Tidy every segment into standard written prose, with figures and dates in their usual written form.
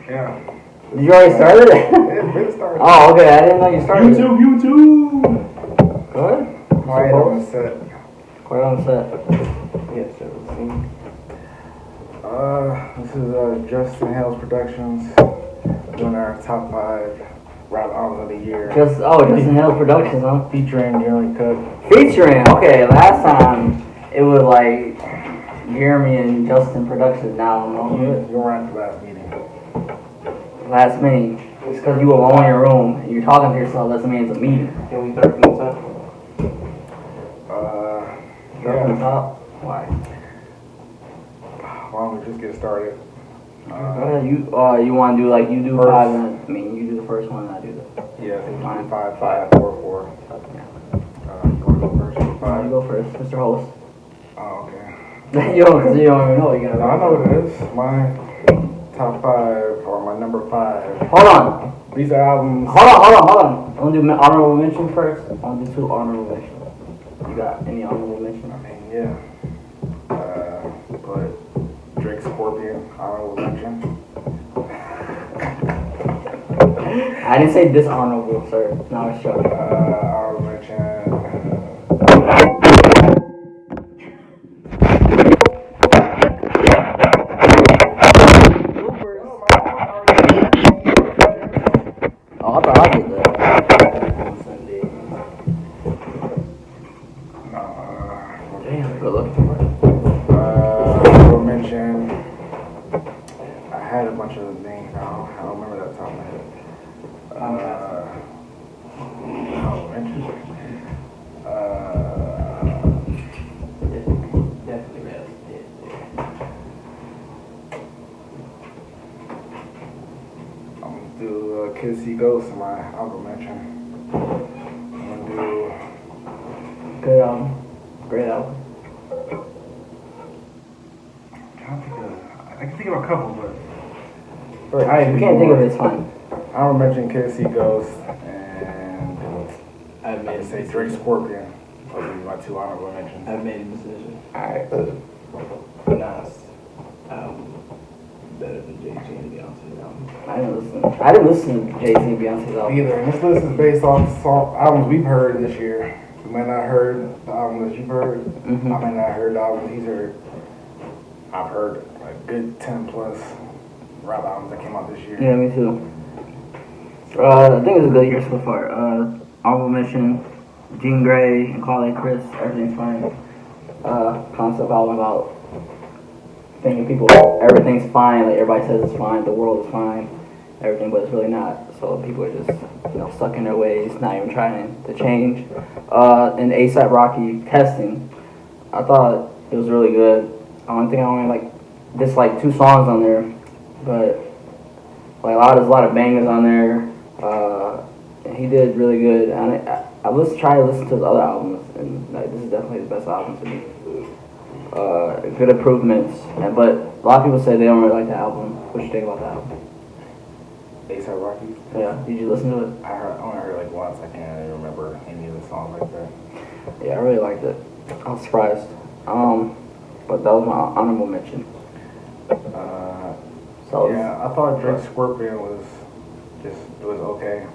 Yeah. Did you already start it? It's been started. Oh, okay. I didn't know you started. YouTube. Good. Quiet on the set. Quiet on set. Yes, sir. This is Justin Hales Productions doing our top 5 rap albums of the year. Justin Hales Productions, huh? Featuring Jeremy Cook. Featuring. Okay, last time it was like Jeremy and Justin Productions. Now You were at the last meeting. Last meeting. It's because you were alone in your room and you're talking to yourself. Doesn't mean it's a meeting. Can we start from the top? Start from the top. Why? Why don't we just get started? You want to do like you do first. 5 and I mean you do the first one and I do the. Yeah, I think Fine. 5, 5, 4, 4. Yeah. You want to go first? You 5? go first, Mr. Host. Oh, okay. You don't, because you don't even know what you gotta. No, I know what it is. My top 5 or my number 5. Hold on. These are albums. Hold on. I want to do honorable mention first. I want to do 2 honorable mentions. You got any honorable mention? I mean, yeah. But Drake Scorpion, honorable mention. I didn't say dishonorable, sir. No, it's joking. Honorable mention. Oh, I thought I did that. Damn, good luck. Honorable mention. I had a bunch of names. I don't remember that top of my head. Honorable mention. Definitely, yes. I'm gonna do Kids See Ghosts in my honorable mention. I'm gonna do. Good album. Great album. I can think of a couple, but. Alright, you can't think of it, it's fine. I would mention Kids See Ghosts and I've made I'd say Drake Scorpion. Those would be my 2 honorable mentions. I've made a decision. Alright. Nas better than Jay-Z and Beyonce's album. I didn't listen to Jay-Z and Beyonce's album. Either, and this list is based off albums we've heard this year. You might not have heard the albums that you've heard. Mm-hmm. I might not have heard the albums he's heard. I've heard a good 10 plus rap albums that came out this year. Yeah, me too. I think it's a good year so far. Honorable mention, Jean Grey and Quality Chris, Everything's Fine. Concept album about thinking people, everything's fine, like everybody says it's fine, the world is fine, everything, but it's really not. So people are just, stuck in their ways, not even trying to change. And ASAP Rocky, Testing, I thought it was really good. I only dislike 2 songs on there, but there's a lot of bangers on there. And he did really good. And I tried to listen to his other albums, and this is definitely his best album to me. Good improvements, but a lot of people say they don't really like the album. What you think about the album? A$AP Rocky? Yeah, did you listen to it? I only heard like once. I can't even remember any of the songs like that. Yeah, I really liked it. I was surprised. But that was my honorable mention. I thought Drake Scorpion was okay.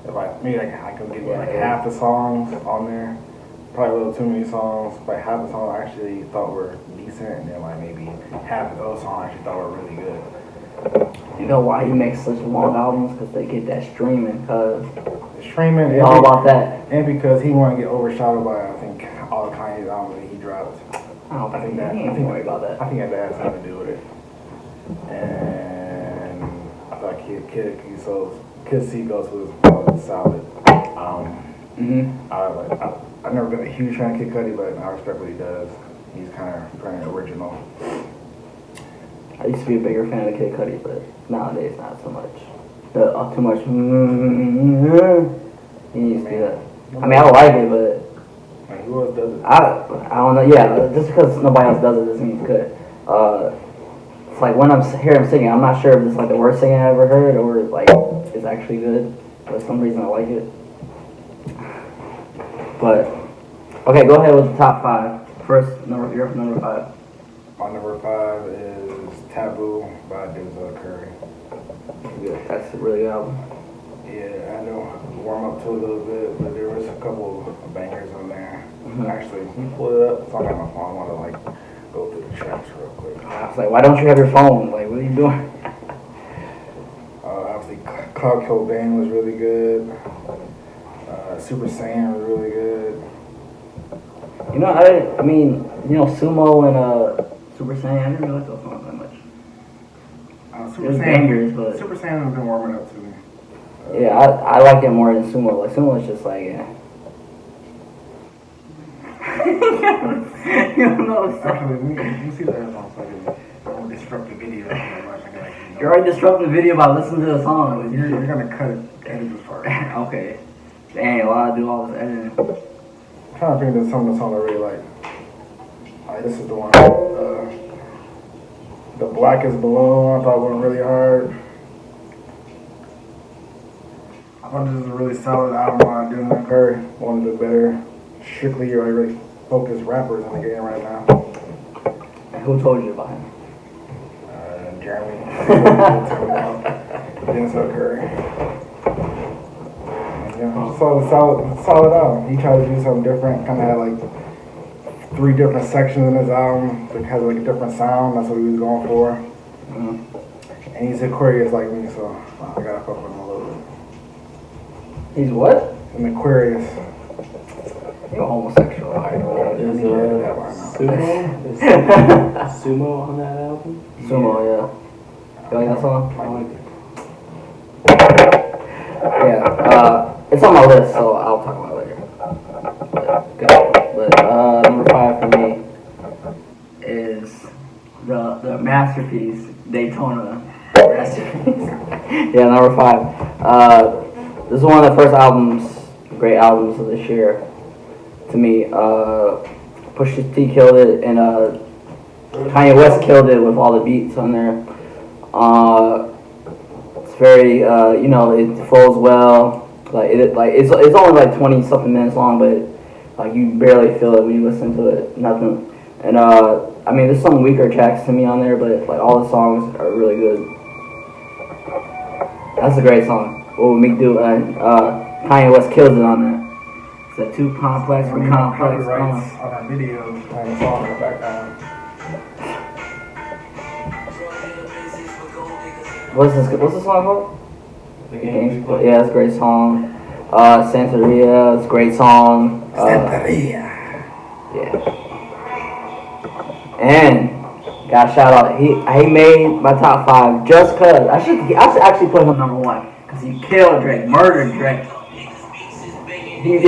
If I could give half the songs on there, probably a little too many songs. But half the songs I actually thought were decent, and then maybe half of those songs I actually thought were really good. You know why he makes such long albums? Because they get that streaming. Cause the streaming, it's all about that. And because he want to get overshadowed by all the Kanye's albums that he dropped. I think worry about that. I think that has something to do with it. And I thought Kids See Ghosts was solid. I've never been a huge fan of Kid Cudi, but I respect what he does. He's kind of original. I used to be a bigger fan of Kid Cudi, but nowadays not so much. Too much. He used to do that. I mean, I like it, but who else does it? I don't know. Yeah, just because nobody else does it doesn't mean it's good. It's like when I hear him singing, I'm not sure if it's like the worst thing I ever heard or it's actually good. But for some reason I like it. But okay, go ahead with the top 5. You're number 5. My number 5 is Taboo by Denzel Curry. Good. That's a really good album. Yeah, I know. Warm up to it a little bit, but there was a couple of bangers on there. Mm-hmm. Actually, can you pull it up? It's on my phone. I want to like go through the tracks real quick. I was like, why don't you have your phone? Like, what are you doing? Obviously, Cloud Kill Bang was really good. Super Saiyan was really good. You know, I mean, you know, Sumo and Super Saiyan, I didn't really like those songs that much. Super It was Saiyan, bangers, but Super Saiyan has been warming up to me. yeah, I like it more than Sumo. Like Sumo is just like, yeah. You don't know. Actually, let me see the other song so I don't disrupt the video so much. You're already disrupting the video by listening to the song. You're gonna edit this part. Okay. Dang, why I do all this editing? I'm trying to think of some of the songs I really like. Alright, this is the one. The Blackest Balloon, I thought went really hard. I thought this was a really solid album on Dylan Curry. One of the better, strictly really focused rappers in the game right now. And who told you about him? Jeremy. Denzel Curry. Yeah, solid album. He tried to do something different. Kind of had like 3 different sections in his album that has like a different sound. That's what he was going for. Mm-hmm. And he's Aquarius like me, so I gotta fuck with him a little bit. He's what? An Aquarius. You're homosexual. Is Sumo on that album? Sumo, yeah. You like that song? I like it. Yeah, it's on my list, so I'll talk about it later. But number 5 for me is the masterpiece, Daytona masterpiece. Yeah, number 5. This is one of the first albums, great albums of this year to me. Pusha T killed it, and Kanye West killed it with all the beats on there. It's very, you know, it flows well. It's only like 20 something minutes long, but like you barely feel it when you listen to it. Nothing. And I mean, there's some weaker tracks to me on there, but like all the songs are really good. That's a great song. What would Meek do? And Kanye West kills it on there. It's a too complex for complex. Copyrights on our videos playing a song in the background. What's this song called? The game we play. Yeah, it's a great song. Santeria, it's a great song. Santeria. Yeah. And got shout out. He made my top 5 just cause I should actually put him number 1 because he killed Drake, murdered Drake. He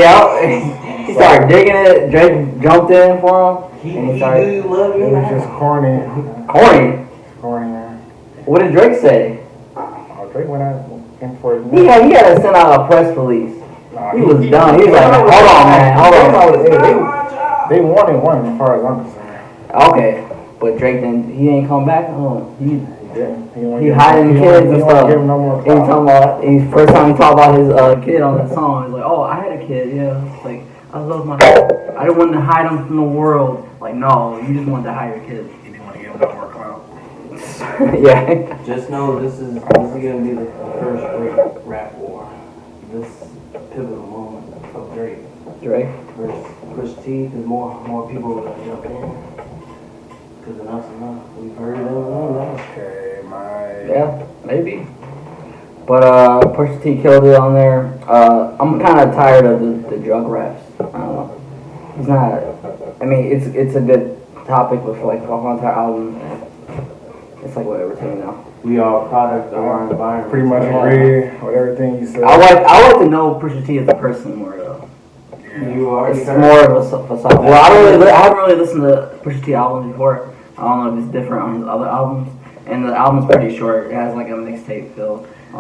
started digging it. Drake jumped in for him, and he started. It was just corny. Corny. Corny, man. What did Drake say? Oh, Drake went out in for it. He had to send out a press release. Nah, He was done. He was like, hold on, man, hold on. They wanted one as far as I'm concerned. Okay, but Drake then he ain't come back. Oh, he He hiding kids and stuff. Give him no more He talking about first time he talked about his kid on the song. He's like, oh, I had a kid. Yeah, it's like I love my. I didn't want to hide him from the world. Like, no, you just wanted to hide your kid. He didn't want to give him no more clout. Yeah. Just know this is gonna be the first great rap war. This pivotal moment of Drake. Drake. Versus Push T, because more people are gonna jump in. Because enough's enough. We've heard it enough. Okay, Yeah, maybe. But Pusha T killed it on there. I'm kind of tired of the drug raps. I don't know. It's not. I mean, it's a good topic with like the whole entire album. It's like whatever to me now. We are a product of our environment. Pretty much agree with everything you said. I like to know Pusha T as a person more though. You are. It's more of a facade. Well, I haven't really listened to Pusha T albums before. I don't know if it's different on his other albums. And the album's pretty short. It has like a mixtape feel. I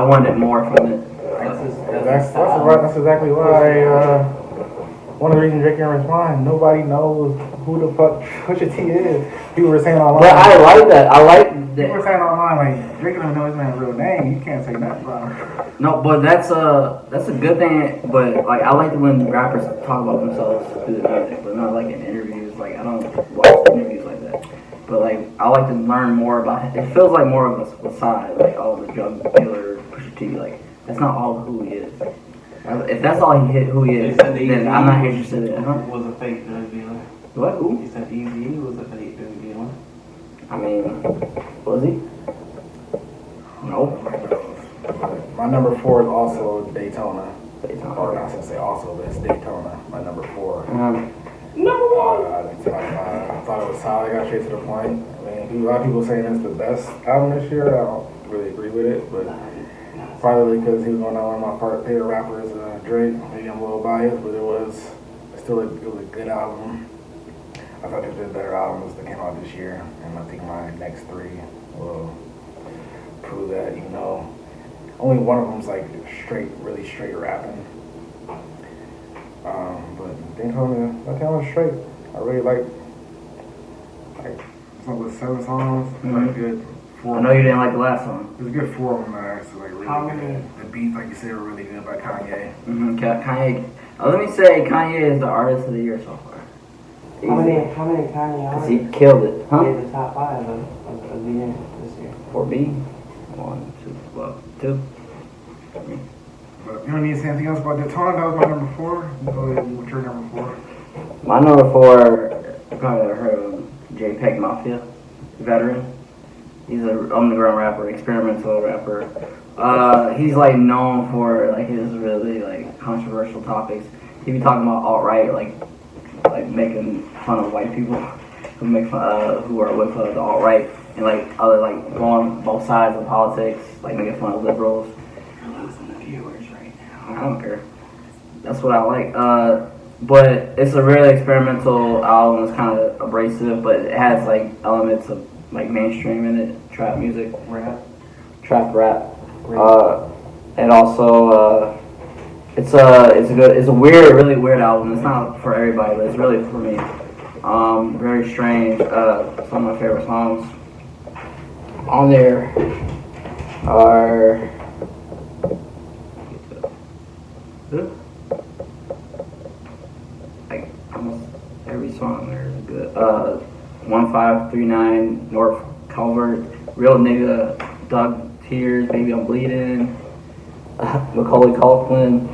wanted more from it. That's exactly why one of the reasons Drake didn't respond, nobody knows who the fuck Pusha T is. People were saying online. But I like that. People were saying online, like, Drake doesn't know his man's real name. You can't say nothing about him. No, but that's a good thing. But like, I like it when rappers talk about themselves through the music, but not like in interviews. Like, I don't watch interviews like that. But like, I like to learn more about him. It feels like more of a side, like all the drug dealer, Pusha T. Like that's not all who he is. If that's all who he is, then I'm not interested in it. Huh? Was a fake drug dealer. What? Who? He said Easy was a fake drug dealer. I mean, was he? Nope. My number 4 is also Daytona. Daytona. Or not to say also, but it's Daytona. My number 4. Number one. I thought it was solid. I got straight to the point. I mean, a lot of people saying it's the best album this year. I don't really agree with it, but probably because he was going on one of my favorite rappers, Drake. Maybe I'm a little biased, but it was still it was a good album. I thought they did better albums that came out this year, and I think my next 3 will prove that. Even though only one of them's like really straight rapping. But Daytona's straight. I really like it's like with 7 songs. Like good 4. I know you didn't like the last song. There's a good 4 of them that are actually like really How good. many? The beats, like you said, were really good by Kanye. Kanye. Let me say, Kanye is the artist of the year so far. How many Kanye Because artists he killed it, huh? made the top 5 of the year this year? For B, 1, 2, well, 2. But you don't need to say anything else about Daytona. That was my number 4. You go ahead with your number 4. My number 4, you probably never heard of him, JPEG Mafia, veteran. He's an underground rapper, experimental rapper. He's like known for like his really like controversial topics. He be talking about alt-right, like making fun of white people who make fun who are with the alt-right, and like other like going both sides of politics, like making fun of liberals. We're losing the viewers right now. I don't care. That's what I like. But it's a really experimental album. It's kind of abrasive, but it has like elements of like mainstream in it, trap music, trap rap, and also it's a really weird album. It's not for everybody, but it's really for me. Very strange. Some of my favorite songs on there are. Like almost every song there is good. 1539, North Culvert, Real Nigga, Dug Tears, Baby I'm Bleeding, Macaulay Culkin,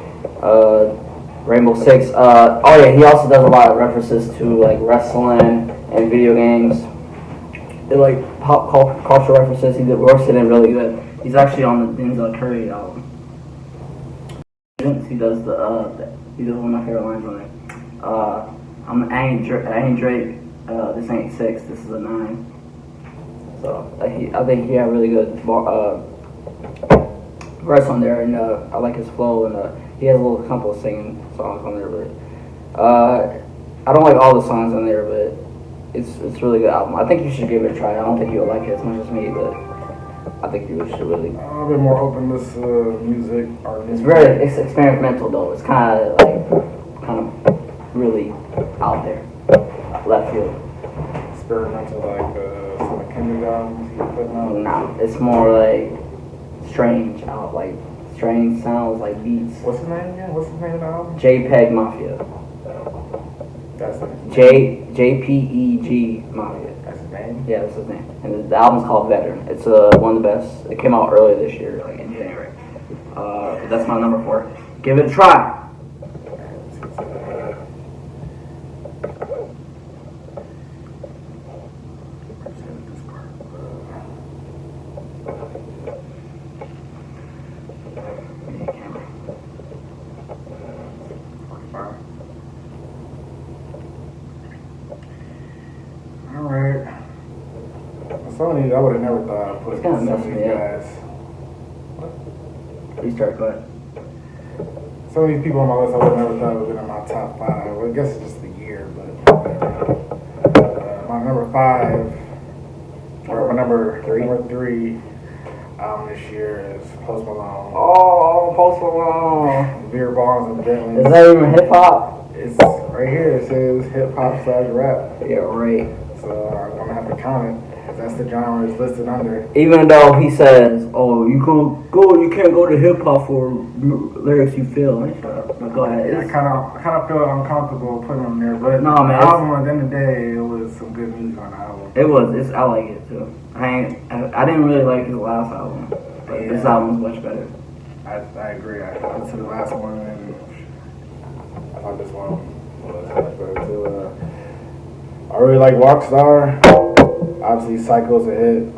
Rainbow Six. Oh yeah, he also does a lot of references to like wrestling and video games. They're like pop culture references. He works it in really good. He's actually on the Denzel Curry album. He does he does one of my favorite lines on it. I ain't Drake. This ain't 6. This is a 9. So I think he had really good verse on there, and I like his flow, and he has a little couple of singing songs on there. But I don't like all the songs on there, but it's a really good album. I think you should give it a try. I don't think you'll like it as much as me, but I think you should really. I'm a bit more open to this music. It's experimental though. It's kind of really out there, left field. Experimental, like some of Kendrick albums he's putting out. Nah, it's more like strange sounds like beats. What's his name again? What's the name of the album? JPEG Mafia. That's it. JPEG Mafia. That's his name? Yeah, that's his name. And the album's called Veteran. It's one of the best. It came out earlier this year, like in January. That's my number 4. Give it a try. Some of these I would have never thought I'd put It's kinda some of messing these me up. guys. You start, go ahead. Some of these people on my list I would have never thought would have been in my top 5. Well, I guess it's just the year, but my number 5, or my number 3 this year is Post Malone. Oh, Post Malone. Beer Bonds and Bentleys. Is that even hip hop? It's right here. It says hip hop / rap. Yeah, right. So I'm gonna have to count it. It's That's the genre it's listed under. Even though he says, "Oh, you can't go to hip hop for lyrics you feel." Like, go ahead. Yeah, I kind of feel uncomfortable putting them there, but No, man, the album at the end of the day, it was some good music on the album. It was. I like it too. I didn't really like his last album, but this album was much better. I agree. I listened to the last one and I thought this one was much better too. I really like Rockstar. Obviously, Psycho's a hit.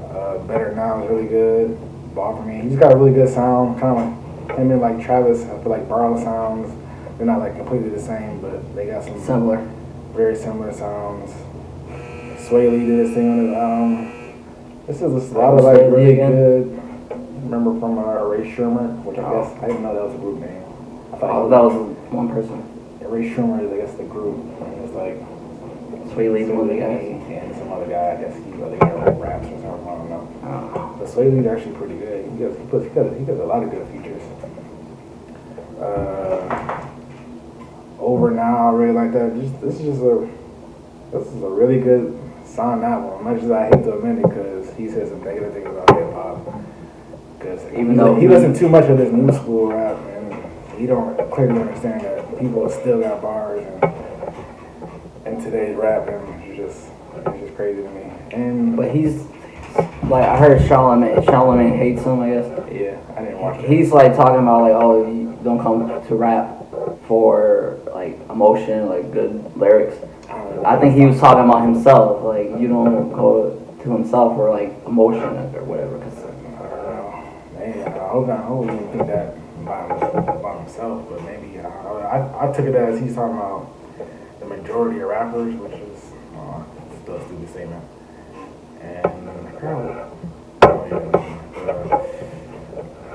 Better Now is really good. Ball for me. He's got a really good sound. Kind of like him and like Travis. I feel like borrow sounds. They're not like completely the same, but they got some Similar. very similar sounds. Sway Lee did his thing on his album. This is a lot of like really good. Remember from Ray Shermer, which I guess I didn't know that was a group name. I thought that was one person. Ray Shermer is I guess the group. And it's like Sway Lee's one of the guys. And some other guy. I guess he's other guy like raps or something. I don't know. But Sway Lee's actually pretty good. He does a lot of good features. Over Now, I really like that. This is a really good sound album. Much as I hate to admit it, because he says some negative things about hip hop. Because even though he listens too much of this new school rap, and he don't clearly understand that people still got bars and today's rap, and it's just crazy to me. And but he's like, I heard Charlamagne hates him, I guess. Yeah, I didn't watch it. He's like talking about like, oh, you don't come to rap for like emotion, like good lyrics. I think he was talking about himself, like you don't go to himself for like emotion or whatever. Cause I don't know. Man, I hope he didn't think that about himself, but maybe I took it as he's talking about the majority of rappers, which is still a stupid statement. And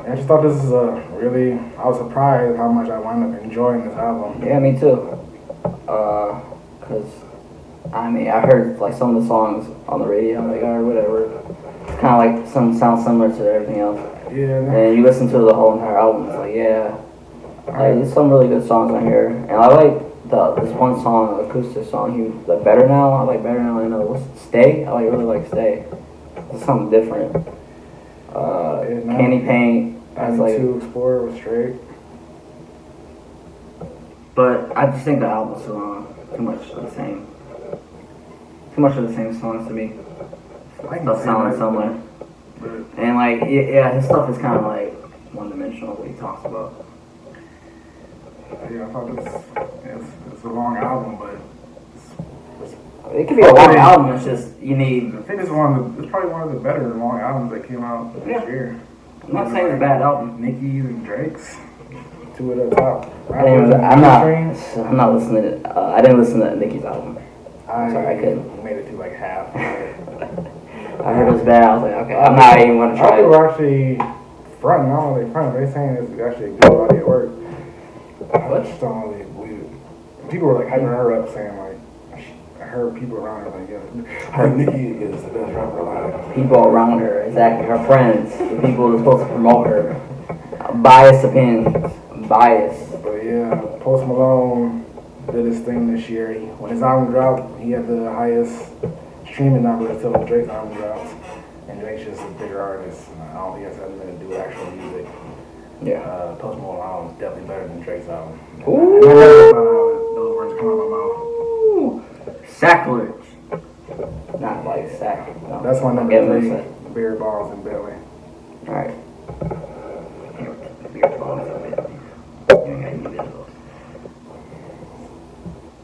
I just thought this is I was surprised how much I wound up enjoying this album. Yeah, me too. Cause I mean, I heard like some of the songs on the radio. I'm like, alright, whatever. It's kind of like some sounds similar to everything else. Yeah. And you listen to the whole entire album. It's like, yeah, like there's some really good songs on here. And I like this one song, acoustic song. The Better Now. I like Better Now. I know what's Stay. I really like Stay. It's something different. Candy Paint. I like to Explore was straight. But I just think the album's too long. Too much of the same. Too much of the same songs to me. Stuff sounding similar. And like, yeah, his stuff is kind of like one-dimensional. What he talks about. Yeah, I thought it's a long album, but it could be a long album. It's just you need. I think it's probably one of the better long albums that came out this year. I'm not saying it's a bad album. Nicki's and Drake's, two of the top. I'm not listening. I didn't listen to Nicki's album. I couldn't. Made it to like half. I heard it was bad. I was like, okay, I'm not even going to try it. People were actually fronting. I don't know, they're saying it's actually a good body of work. What? I just don't really believe it. People were like hyping her up, saying like, I heard people around her like, yeah, I think Nicki is the best rapper alive. People around her, exactly, her friends, the people who are supposed to promote her. Biased opinions, biased. But yeah, Post Malone did his thing this year. When his album dropped, he had the highest streaming numbers until Drake's album dropped. And Drake's just a bigger artist. I don't think it has anything to do with actual music. Yeah. Post Malone album is definitely better than Drake's album. Ooh. Those words come out of my mouth. Sacrilege. Not like sack. No. That's my number 3. Beer Balls and Bentley. Alright. Beer Balls and Bentley. You ain't got any visuals.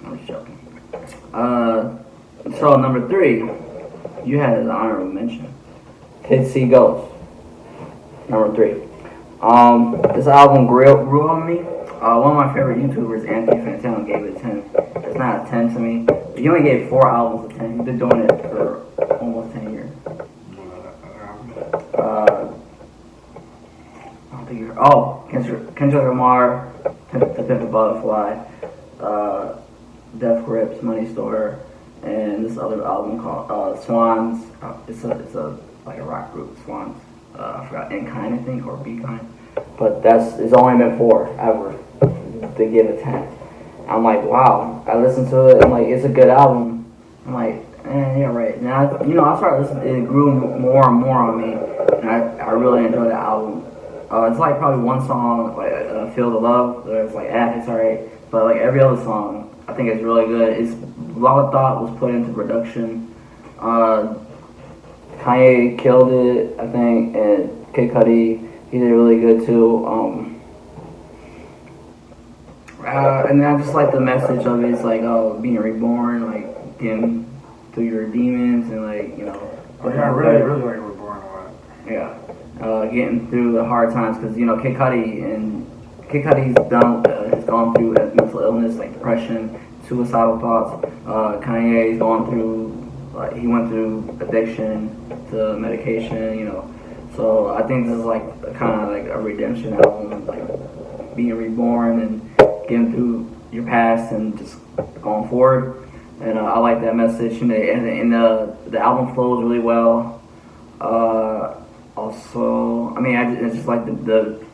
I'm just joking. So number 3, you had an honorable mention. Kids See Ghosts. Number 3. This album grew on me. One of my favorite YouTubers, Anthony Fantano, gave it a 10. It's not a 10 to me. He only gave 4 albums a 10. He's been doing it for almost 10 years. I don't think you're. Oh, Kendrick Lamar, To Pimp a Butterfly, Death Grips, Money Store, and this other album called Swans. It's a like a rock group, Swans. I forgot, In Kind, I think, or Be Kind. But it's only been 4 ever. They give it 10. I'm like, wow. I listened to it. I'm like, it's a good album. I'm like, And yeah, right. And I started listening. It grew more and more on me, and I really enjoyed the album. It's like probably one song, like "Feel the Love," where it's like, it's alright. But like every other song, I think it's really good. It's a lot of thought was put into production. Uh, Kanye killed it, I think, and Kid Cudi, he did really good too. And I just like the message of it. It's like, oh, being reborn, like getting through your demons, and like Oh yeah, I really like Reborn a lot. yeah, getting through the hard times because Kid Cudi's done has gone through mental illness like depression, suicidal thoughts. Kanye's gone through he went through addiction to medication, So I think this is like kind of like a redemption album, like being reborn and getting through your past and just going forward. And I like that message. And the album flows really well. Also, I mean, it's just like the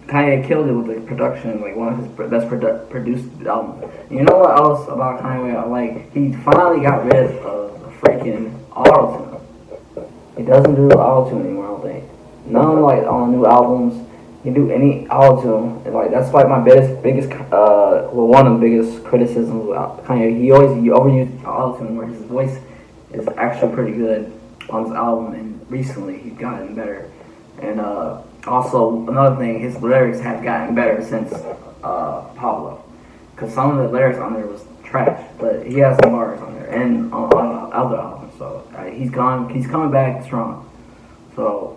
Kanye killed it with the production, like one of his best produced albums. You know what else about Kanye I like? He finally got rid of the freaking auto-tune. He doesn't do auto-tune anymore, I don't think. None like on the new albums. He do any auto-tune. And like that's like my one of the biggest criticisms about Kanye. He overused auto-tune where his voice is actually pretty good on his album, and recently he's gotten better. And also another thing, his lyrics have gotten better since Pablo, because some of the lyrics on there was trash, but he has some bars on there and on other albums. So he's coming back strong. So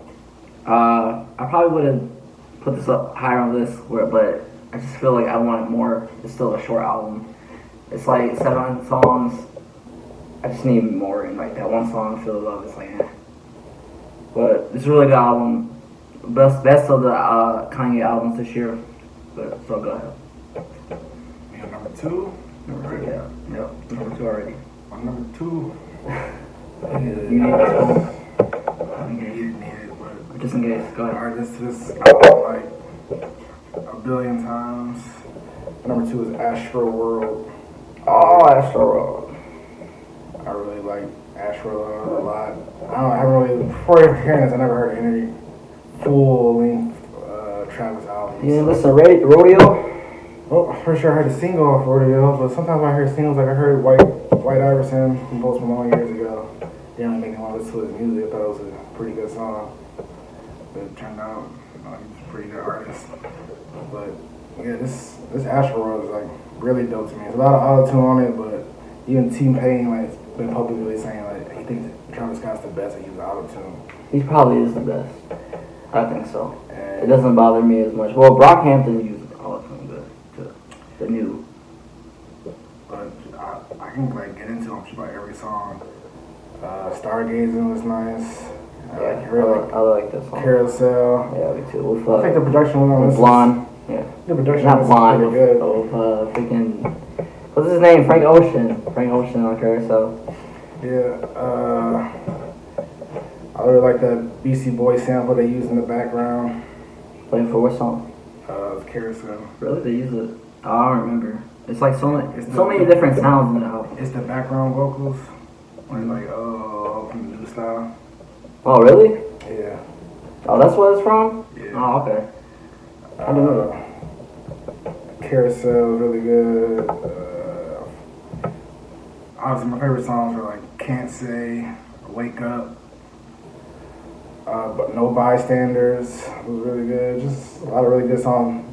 I probably would have put this up higher on this, but I just feel like I want more. It's still a short album. It's like 7 songs. I just need more, and like that one song, "Feel the Love," it's like, But it's a really good album. Best of the Kanye albums this year. But so go ahead. Yeah, number 2. Yeah. Yep. Number 2 already. On number 2. You need this one. I need it, but Just in case. Go ahead. artist to this album like a billion times. Number 2 is Astro World. Oh, Astro World. I really like Astro World a lot. I haven't really, before hearing this, I never heard any full-length Travis albums. You didn't listen to Rodeo? Well, for sure I heard a single off Rodeo, but sometimes when I hear singles, like I heard White Iverson from Post Malone years ago. They didn't make me want to listen to his music. I thought it was a pretty good song. But it turned out he's a pretty good artist. But yeah, this Astro World is like really dope to me. There's a lot of auto-tune on it, but even T-Pain like been publicly saying like he thinks Travis Scott's the best at using auto-tune. He probably is the best. I think so. And It doesn't bother me as much. Well, Brockhampton uses auto-tune good too. The new. But I can like get into them just about every song. Stargazing was nice. I like this song. Carousel. Yeah, me too. With, I think the production was on this. Blonde. Yeah. The production Not was Blonde. pretty good. Freaking. What's his name? Frank Ocean. Frank Ocean on Carousel. Yeah. I really like that BC Boy sample they used in the background. Playing for what song? Carousel. Really? They use it? Oh, I don't remember. It's like so many different sounds in the album. It's the background vocals. When it's like, from the new style. Oh, really? Yeah. Oh, that's what it's from? Yeah. Oh, okay. I didn't know. Carousel is really good. Honestly, my favorite songs are like Can't Say, Wake Up, but No Bystanders was really good. Just a lot of really good songs.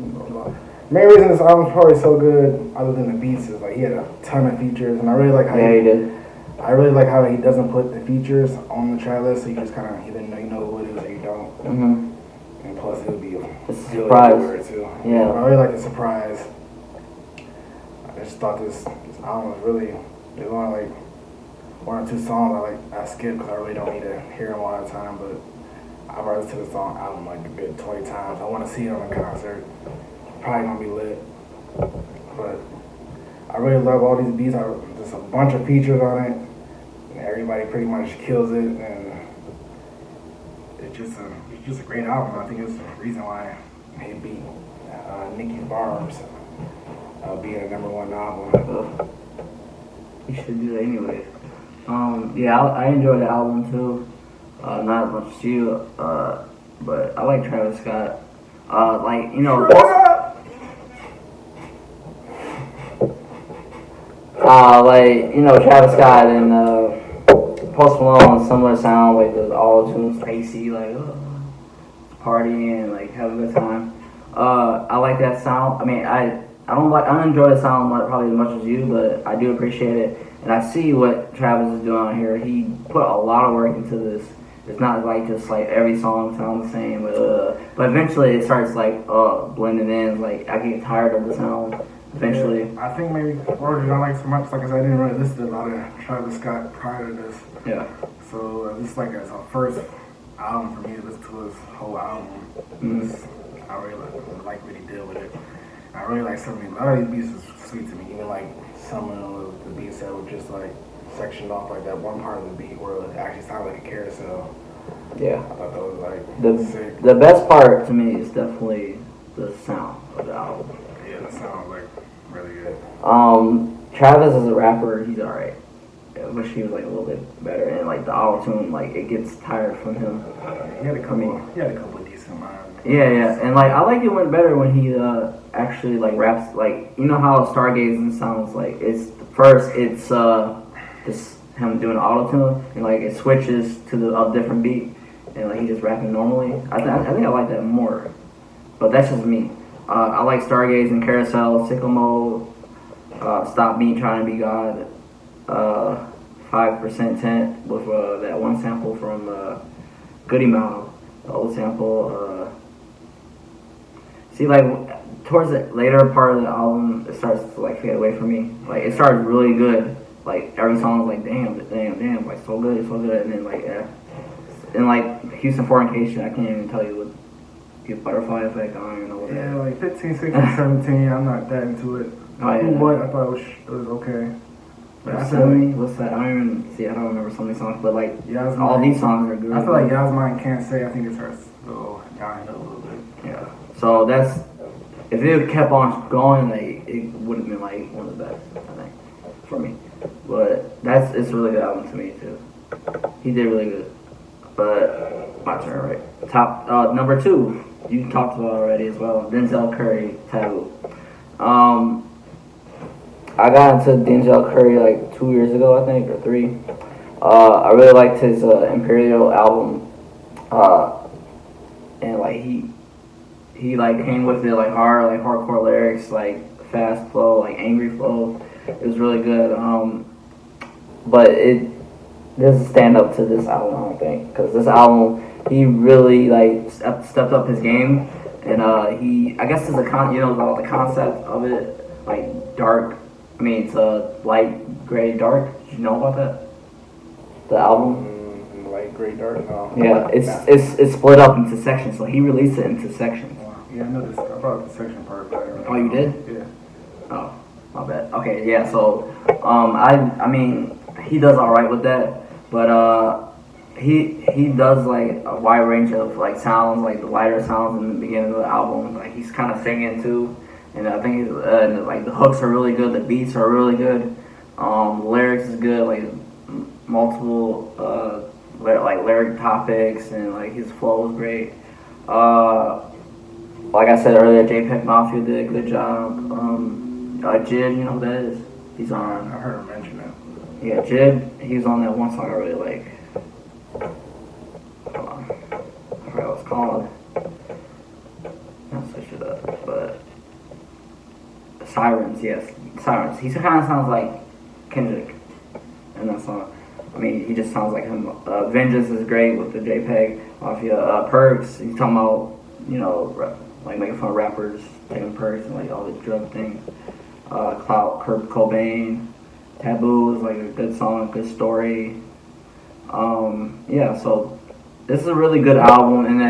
The main reason this album's probably so good, other than the beats, is like he had a ton of features, and I really like how he did. I really like how he doesn't put the features on the track list, so you just kind of either you know who it is or you don't. Mm-hmm. And plus, it would be a surprise. Too. Yeah. I really like the surprise. I just thought this album was really. There's only like 1 or 2 songs I skip because I really don't need to hear them all the time. But I've listened to the song album like a good 20 times. I want to see it on a concert. Probably gonna be lit. But I really love all these beats. Just a bunch of features on it. And everybody pretty much kills it, and it's just a great album. I think it's the reason why he beat Nicki Barb's being a #1 album. You should do that anyway. Yeah, I enjoyed the album too. Not as much as you, but I like Travis Scott. Like you know, like you know Travis Scott and Post Malone, similar sound, like the all tunes, spacey, like partying, like have a good time. I like that sound. I mean, I don't enjoy the sound probably as much as you, but I do appreciate it, and I see what Travis is doing out here. He put a lot of work into this. It's not like just like every song sounds the same, but eventually it starts like blending in. Like I get tired of the sound eventually. Yeah, I think maybe Roger I like so much. Like I said, I didn't really listen to a lot of Travis Scott prior to this. Yeah. So this like as a first album for me to listen to his whole album. I really like what he did with it. I really like some of these. A lot of these beats is sweet to me. Even like some of the beats that were just like sectioned off, like that one part of the beat where it actually sounded like a carousel. Yeah. I thought that was like sick. The best part to me is definitely the sound of the album. Yeah, that sounds like really good. Travis as a rapper, he's alright. I wish he was like a little bit better, and like the auto tune, like it gets tired from him. He had a couple of decent lines. Yeah, and like I like it went better when he actually like raps. Like you know how Stargazing sounds like it's first it's just him doing auto tune, and like it switches to a different beat, and like he just rapping normally. I think I like that more, but that's just me. I like Stargazing, Carousel, Sickle Mode, Stop Me Trying to Be God, 5% Tent with that one sample from Goody Mob, the old sample. See, like towards the later part of the album, it starts to like fade away from me. Like it started really good. Like every song was like damn, like so good, and then like and like Houston Fornication, I can't even tell you what. Butterfly Effect, I don't even know what that is. Yeah, like 15, 16, 17, I'm not that into it. Oh, yeah. But I thought it was okay. But I feel Yosemite? like, What's that? I don't even see. I don't remember some of these songs, but like Yasmin, all these songs are good. I feel like Yasmin Can't Say, I think it starts to go downhill a little bit. Yeah. So that's if it kept on going, like it would have been like one of the best, I think, for me. But it's a really good album to me too. He did really good. But my turn, right? Top number 2. You talked about already as well. Denzel Curry, Taboo. I got into Denzel Curry like 2 years ago, I think, or 3. I really liked his Imperial album, and like he like came with it like hardcore lyrics, like fast flow, like angry flow. It was really good. But it doesn't stand up to this album, I don't think, because this album he really like stepped up his game, and I guess it's the concept of it, like dark. I mean, it's a light gray dark. Did you know about that? The album. Light gray dark. No. Yeah, it's split up into sections. So he released it into sections. Yeah, I know this. I brought up the section part, but I don't really Oh, you did? Yeah. Oh, my bad. Okay, yeah. So, I mean, he does all right with that, but he does like a wide range of like sounds, like the lighter sounds in the beginning of the album. Like he's kind of singing too, and I think like the hooks are really good, the beats are really good, the lyrics is good, like multiple like lyric topics, and like his flow is great. Like I said earlier, JPEG Mafia did a good job. Jid, you know who that is? He's on. I heard him mention it. Yeah, Jid. He was on that one song I really like. Hold on, I forgot what it's called. I'll switch it up, but Sirens, yes, Sirens. He kind of sounds like Kendrick in that song. I mean, he just sounds like him. Vengeance is great with the JPEG Mafia. Perks, he's talking about, you know, like making fun of rappers taking perks and like all the drug things. Clout, Kurt Cobain, Taboo is like a good song, good story. Yeah, so this is a really good album, and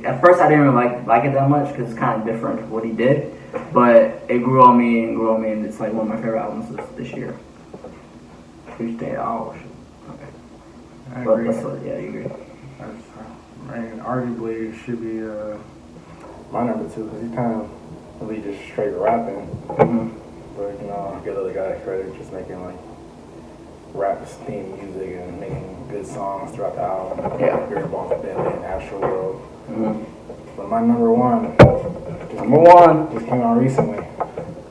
at first I didn't really like it that much because it's kind of different what he did, but it grew on me, and it's like one of my favorite albums this year. Tuesday, oh shit. Okay. I agree. Yeah, you agree. I mean, arguably it should be my number 2 because he kind of really just straight rapping. Mm-hmm. But you know, I give the other guy credit just making like rap theme music and making good songs throughout the album. Yeah. Very Deadly and Astro World. Mm-hmm. But my number one just came out recently.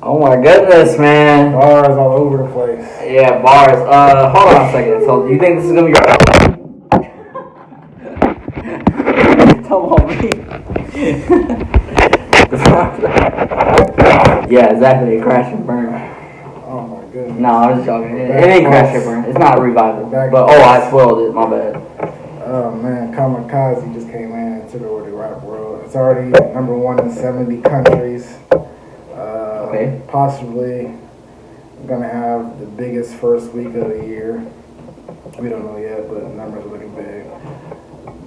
Oh my goodness, man. Bars all over the place. Yeah, bars. Hold on a second. So you think this is gonna be your Come on, me. Yeah, exactly. Crash and burn. Oh my goodness. No, I was joking. It ain't crash and burn. It's not a revival. But I spoiled it. My bad. Oh man, Kamikaze just came in and took over the rap world. It's already number one in 70 countries. Okay. Possibly gonna have the biggest first week of the year. We don't know yet, but the numbers are looking big.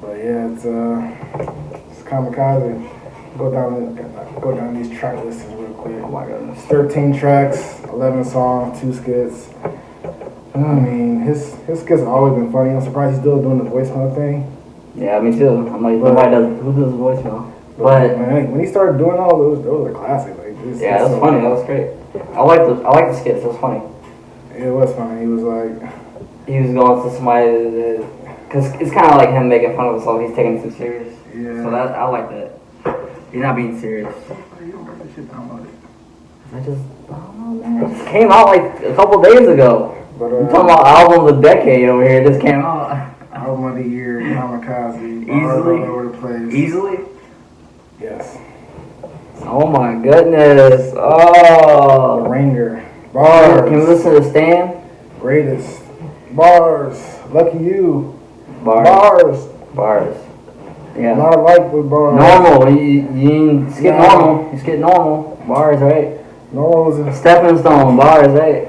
But yeah, it's Kamikaze. Go down these track lists real quick. Oh my goodness. 13 tracks, 11 songs, 2 skits. I mean, his skits have always been funny. I'm surprised he's still doing the voicemail thing. Yeah, me too. I'm like, who does voicemail? But man, when he started doing all those are classics. Like, yeah, that was funny. That was great. I like the skits. It was funny. It was funny. He was like, he was going to somebody because it's kind of like him making fun of himself. He's taking it too serious. yeah. So I like that. He's not being serious. You don't got this shit downloaded. I don't know, man. It just came out like a couple days ago. But I'm talking about album of the decade over here. It just came out. Album of the year, Kamikaze. Easily? All over the place. Easily? Yes. Oh my goodness. Oh. The Ringer. Bars. Can we listen to Stan? Greatest. Bars. Lucky You. Bars. Bars. A Yeah. lot of like with bars. Normal. You skip normal. You skip normal. Bars, right? Normal was a Stepping Stone. Bars, right?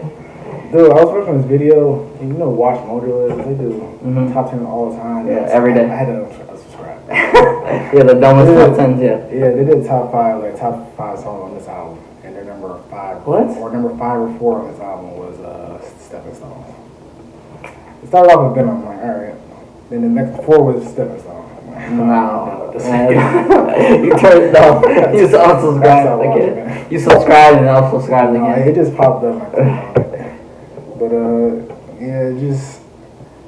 dude. I was watching this video. And you know, Watch Mojo is. They do top 10 all the time. Yeah, every day. I had to subscribe. Yeah, the dumbest top 10s, yeah. Yeah, they did top 5 songs on this album, and their number 5. What? Or number 5 or 4 on this album was Stepping Stones. It started off with Venom. I'm like, all right. Then the next 4 was Stepping Stone. No, man. You turned it off. You unsubscribed again. You subscribed and unsubscribed again. It just popped up. But yeah, just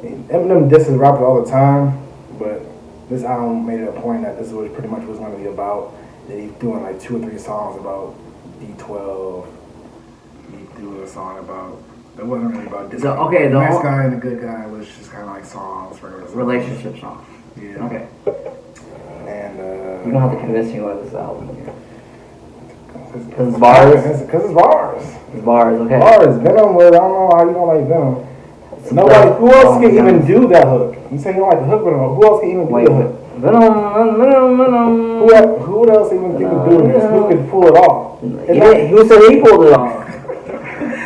Eminem disses rappers all the time. But this album made it a point that this was pretty much what it was going to be about. That he's doing like 2 or 3 songs about D12. He threw a song about. It wasn't really about this. The nice guy and the good guy was just kind of like songs for relationship songs. Yeah. Okay. And you don't have to convince me why this album here. Because it's bars. Because it's bars. It's bars. Okay. Bars. Venom was. I don't know how you don't like Venom. Nobody. Who else can even do that hook? You say you don't like the hook, but who else can even do the hook? Venom. Who else even can do this? Who can pull it off? Who said he pulled it off?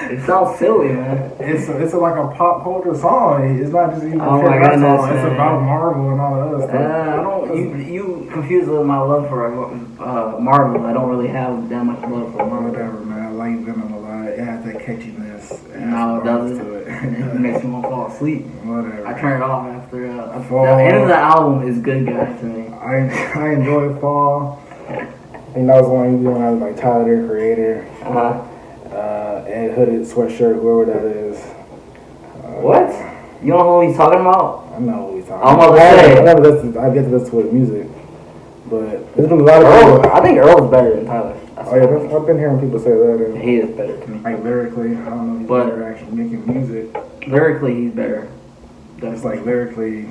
It sounds silly, man. It's like a pop culture song. It's not just even oh a my goodness, song. It's about Marvel and all that other stuff. You confuse my love for Marvel. I don't really have that much love for Marvel. Whatever, man. I like Venom a lot. It has that catchiness. No, it doesn't. To it. It makes me want to fall asleep. Whatever. I turn it off after the end of the album is Good Guy to me. I enjoy Fall. I think that was one you had like Tyler, the Creator. Ed Hooded Sweatshirt, whoever that is. What? You don't know who he's talking about? I know who he's talking about. I'm about to say. I get to listen to his music. But there's been a lot of people. I think Earl's better than Tyler. I've been hearing people say that. And he is better to me. Like lyrically, I don't know if he's better actually making music. Lyrically, he's better. It's like lyrically,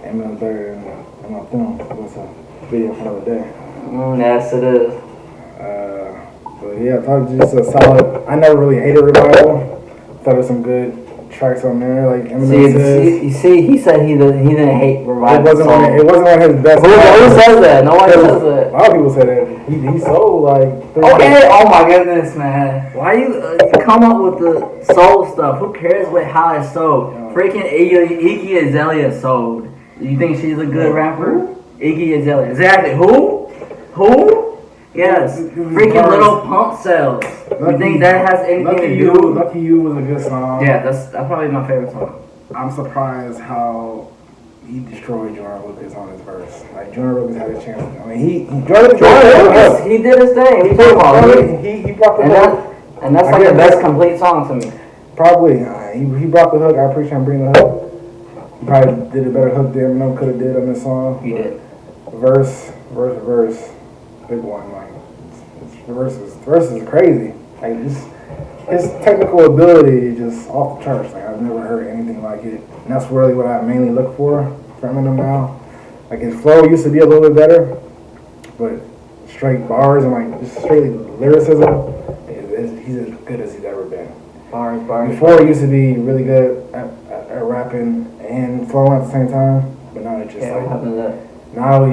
Eminem's better than Eminem Film. What's a video from the other day. Yes, it is. But yeah, I thought it was just a solid. I never really hated Revival. Thought there's some good tracks on there, like Eminem says. You see, he said he didn't hate Revival. It wasn't one of his best. Who says that? Nobody says that. A lot of people say that. He sold like. Okay, oh my goodness, man. Why you come up with the soul stuff? Who cares how it's sold? Yeah. Freaking Iggy Azalea sold. You think she's a good rapper? Iggy Azalea. Exactly. Who? Yes. Freaking Little Pump Cells. You think that has anything to do? Lucky You was a good song. Yeah, that's probably my favorite song. I'm surprised how he destroyed Jordan Lucas on his verse. Like Jordan Lucas had a chance. I mean, Jordan Lucas, he did his thing. He brought the he brought the and that's like the best complete song to me. Probably. he brought the hook. I appreciate him bringing the hook. He probably did a better hook than Eminem could have did on this song. He did. Verse, big one. Like the verse is crazy. Like just his technical ability is just off the charts. Like I've never heard anything like it. And that's really what I mainly look for from Eminem now. Like his flow used to be a little bit better, but straight bars and like just straight lyricism, he's as good as he's ever been. Bars. Before he used to be really good at rapping and flowing at the same time, but now it's just what happened to that? now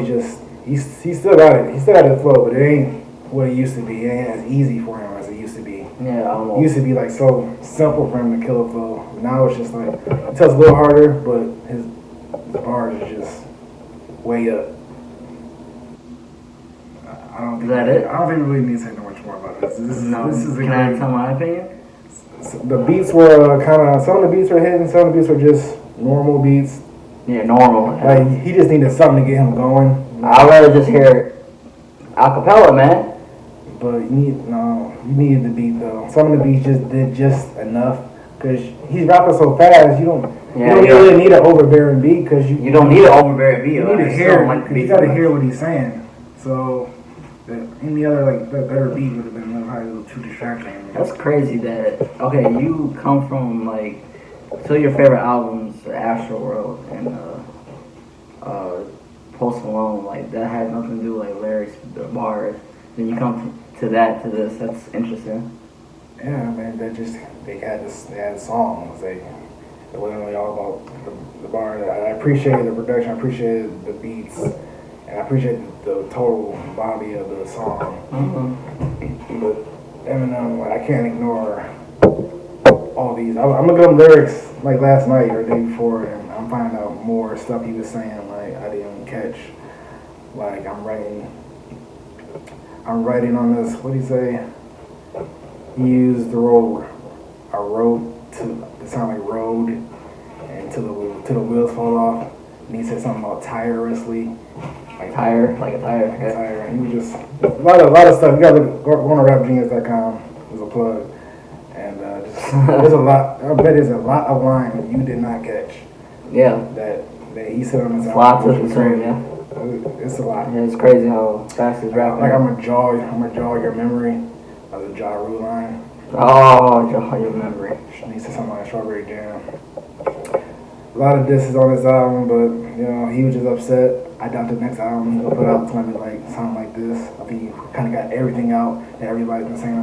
he's still got it. He still got the flow, but it ain't what it used to be. It ain't as easy for him as it used to be. Yeah, I don't know. It used to be like so simple for him to kill a flow. But now it's just like it tells a little harder, but his bars is just way up. I don't think Is that it? I don't think we really need to say much more about this. This is a Can I great. tell my opinion? The beats were kind of some of the beats were hitting, some of the beats were just normal beats. Yeah, normal. Like he just needed something to get him going. I'd rather just hear acapella, man. But you needed the beat though. Some of the beats just did just enough because he's rapping so fast. You don't really need an overbearing beat because You don't need an overbearing beat. you need to hear. You got to hear what he's saying. So any other better beat would have been probably a little too distracting. That's crazy that, okay, you come from, like, two of your favorite albums, Astro World and Post Malone, like, that had nothing to do with, like, lyrics, the bars. Then you come to this, that's interesting. Yeah, man, they had songs. It wasn't really all about the bar. I appreciated the production, I appreciated the beats, and I appreciate the total body of the song. Mm-hmm. But Eminem, I can't ignore all these. I'm looking up lyrics like last night or the day before, and I'm finding out more stuff he was saying like I didn't catch. Like I'm writing on this. What did he say? He used the road. I wrote to sound like road, and till the wheels fall off. And he said something about tirelessly. Like a tire. Tire. And he was just a lot of stuff. You gotta go on to rapgenius.com. There's a plug, and there's a lot. I bet there's a lot of lines that you did not catch. Yeah. That he said on his album. Lots of concern, yeah. It's a lot. Yeah, it's crazy how fast he's rapping. Like I'm gonna jog your memory. Of the Ja Rule line. Oh, your memory. He said something like Strawberry Jam. A lot of disses on this album, but he was just upset. I doubt the next album he's gonna put out is gonna be like something like this. I think he kind of got everything out that everybody's been saying.